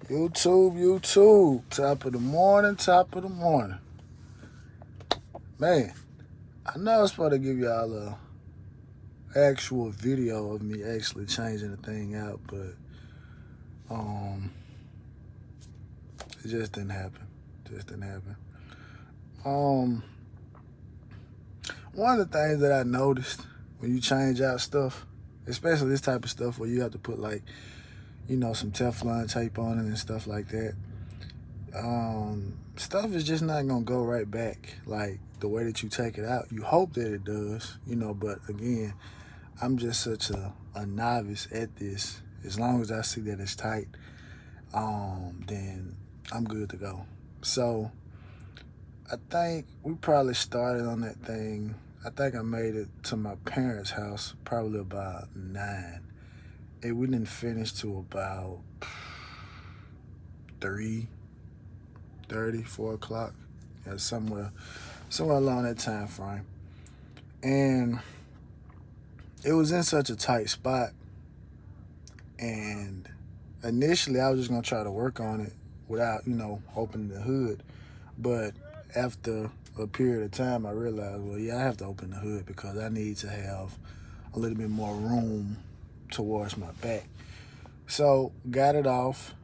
YouTube. Top of the morning. Man, I know I was supposed to give y'all a actual video of me actually changing the thing out, but um, it just didn't happen. Um, One of the things that I noticed when you change out stuff, especially this type of stuff where you have to put some Teflon tape on it and stuff like that. Stuff is just not gonna go right back like the way that you take it out. You hope that it does, but again, I'm just such a novice at this. As long as I see that it's tight, then I'm good to go. So I think we probably started on that thing. I think I made it to my parents' house probably about 9. And we didn't finish to about 3:30, 4 o'clock. Yeah, somewhere along that time frame. And it was in such a tight spot. And initially I was just gonna try to work on it without, opening the hood. But after a period of time I realized, well, yeah, I have to open the hood because I need to have a little bit more room towards my back. So got it off,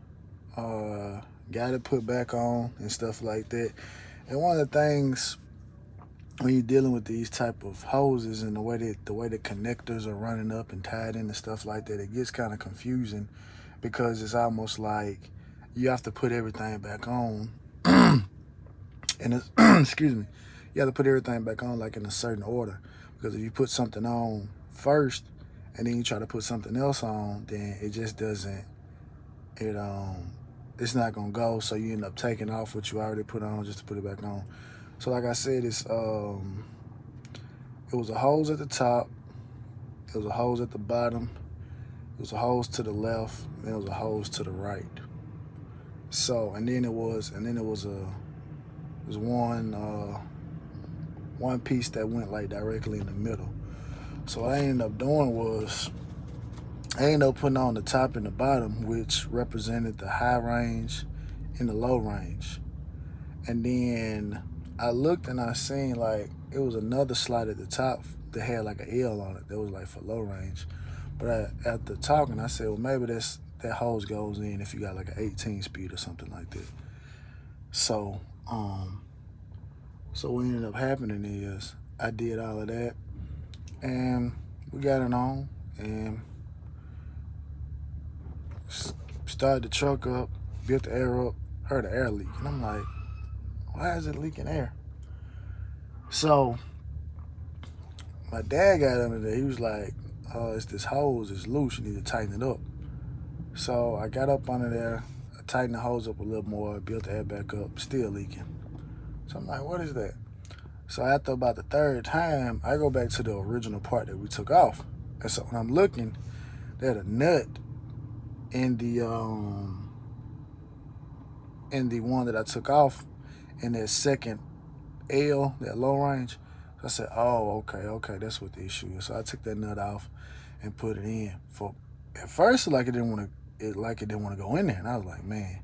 got it put back on and stuff like that. And one of the things when you're dealing with these type of hoses and the way the connectors are running up and tied in and stuff like that, it gets kind of confusing because it's almost like you have to put everything back on. And it's, excuse me, you have to put everything back on like in a certain order, because if you put something on first and then you try to put something else on, then it just doesn't it it's not gonna go. So you end up taking off what you already put on just to put it back on. So like I said, it was a hose at the top, it was a hose at the bottom, it was a hose to the left, and it was a hose to the right. So and then it was one piece that went like directly in the middle. So what I ended up doing was I ended up putting on the top and the bottom, which represented the high range and the low range. And then I looked and I seen like it was another slot at the top that had like an L on it that was like for low range. But after talking, I said, well, maybe that hose goes in if you got like an 18 speed or something like that. So, so what ended up happening is I did all of that, and we got it on and started the truck up, built the air up, heard the air leak, and I'm like, why is it leaking air? So my dad got under there. He was like, it's this hose, it's loose, you need to tighten it up. So I got up under there, I tightened the hose up a little more, built the air back up, still leaking. So I'm like, what is that? So after about the third time, I go back to the original part that we took off. And so when I'm looking, there's a nut in the one that I took off in that second L, that low range. So I said, oh, okay, that's what the issue is. So I took that nut off and put it in. For at first, like it didn't want to go in there, and I was like, man,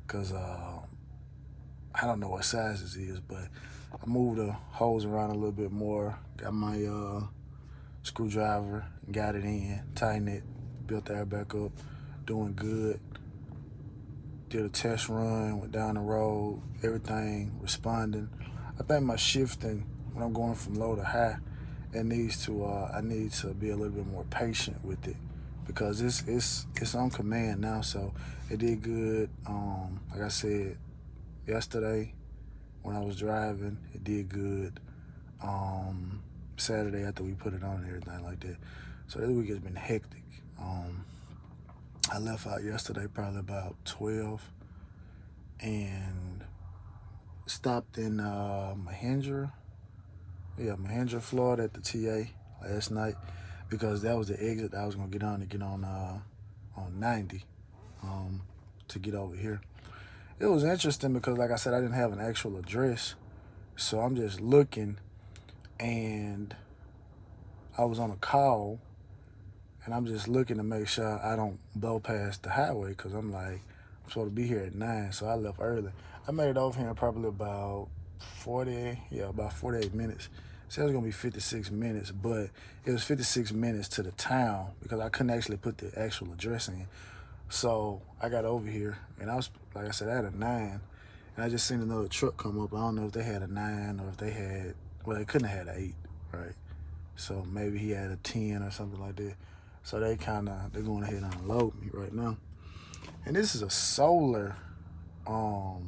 because I don't know what size this is, but I moved the hose around a little bit more. Got my screwdriver, got it in, tightened it, built the air back up, doing good. Did a test run, went down the road, everything responding. I think my shifting when I'm going from low to high, I need to be a little bit more patient with it because it's on command now. So it did good. Like I said yesterday when I was driving, it did good. Saturday after we put it on and everything like that. So this week has been hectic. I left out yesterday probably about 12 and stopped in Mahindra, Florida at the TA last night because that was the exit that I was gonna get on to get on 90 to get over here. It was interesting because, like I said, I didn't have an actual address, so I'm just looking, and I was on a call, and I'm just looking to make sure I don't blow past the highway because I'm like, I'm supposed to be here at 9, so I left early. I made it over here in probably about 48 minutes. Said it was gonna be 56 minutes, but it was 56 minutes to the town because I couldn't actually put the actual address in. So I got over here, and I was, like I said, I had a 9, and I just seen another truck come up. I don't know if they had a 9 or if they had, well, they couldn't have had an 8, right? So maybe he had a 10 or something like that. So they're going ahead and unload me right now. And this is a solar, I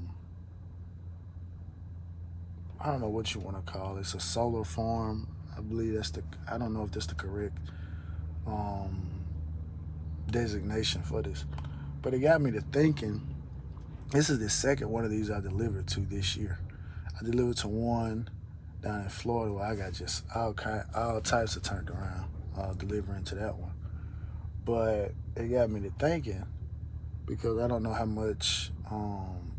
don't know what you want to call it. It's a solar farm. I believe I don't know if that's the correct designation for this. But it got me to thinking, this is the second one of these I delivered to this year. I delivered to one down in Florida where I got just all types of turned around delivering to that one. But it got me to thinking, because I don't know how much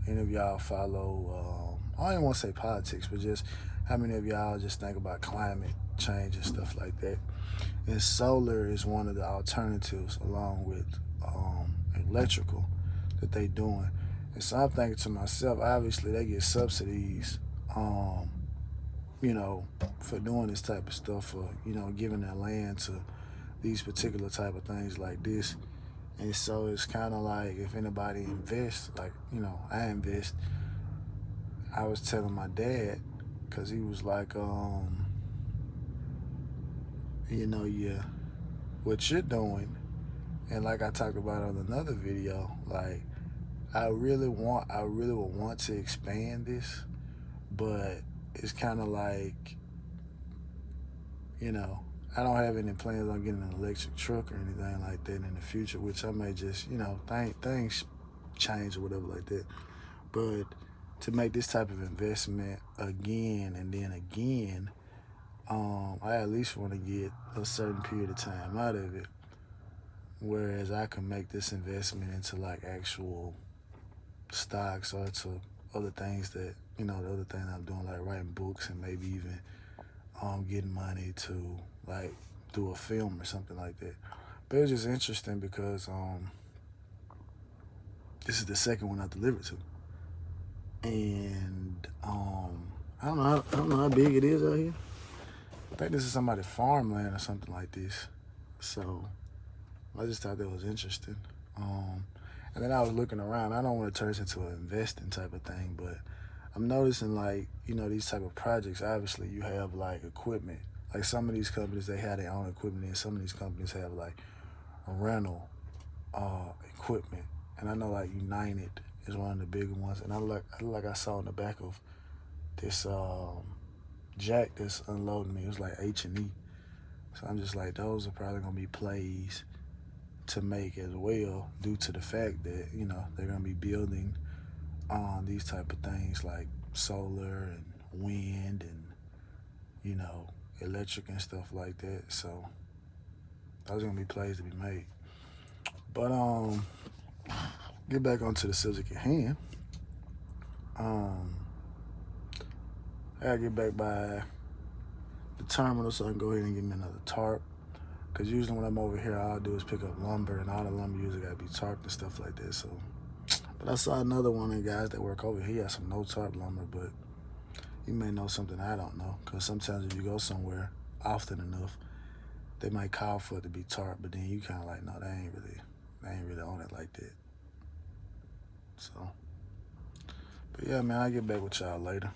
any of y'all follow, I don't even want to say politics, but just how many of y'all just think about climate change and stuff like that. And solar is one of the alternatives along with electrical that they doing. And so I'm thinking to myself, obviously they get subsidies, you know, for doing this type of stuff, for, you know, giving their land to these particular type of things like this. And so it's kind of like, if anybody invests, like, you know, I invest. I was telling my dad, because he was like, you know, yeah, what you're doing, and like I talked about on another video, like, I really would want to expand this, but it's kind of like, you know, I don't have any plans on getting an electric truck or anything like that in the future, which I may just, you know, things change or whatever like that. But to make this type of investment again and then again, I at least want to get a certain period of time out of it, whereas I can make this investment into like actual stocks or to other things that, you know, the other thing I'm doing, like writing books and maybe even getting money to like do a film or something like that. But it was just interesting because this is the second one I delivered to, and I don't know how big it is out here. I think this is somebody's farmland or something like this. So I just thought that was interesting. And then I was looking around. I don't want to turn this into an investing type of thing, but I'm noticing, like, you know, these type of projects, obviously you have like equipment. Like some of these companies, they have their own equipment, and some of these companies have like rental equipment. And I know like United is one of the bigger ones. And I saw in the back of this jack that's unloading me, it was like H&E. So I'm just like, those are probably gonna be plays to make as well, due to the fact that, you know, they're gonna be building on these type of things like solar and wind and, you know, electric and stuff like that. So those are gonna be plays to be made. But get back onto the subject at hand. I gotta get back by the terminal so I can go ahead and get me another tarp. Because usually when I'm over here, all I do is pick up lumber, and all the lumber usually gotta be tarped and stuff like that. So, but I saw another one of the guys that work over here, he has some no tarp lumber, but you may know something I don't know. Because sometimes if you go somewhere often enough, they might call for it to be tarped, but then you kind of like, no, they ain't really on it like that. So, but yeah, man, I'll get back with y'all later.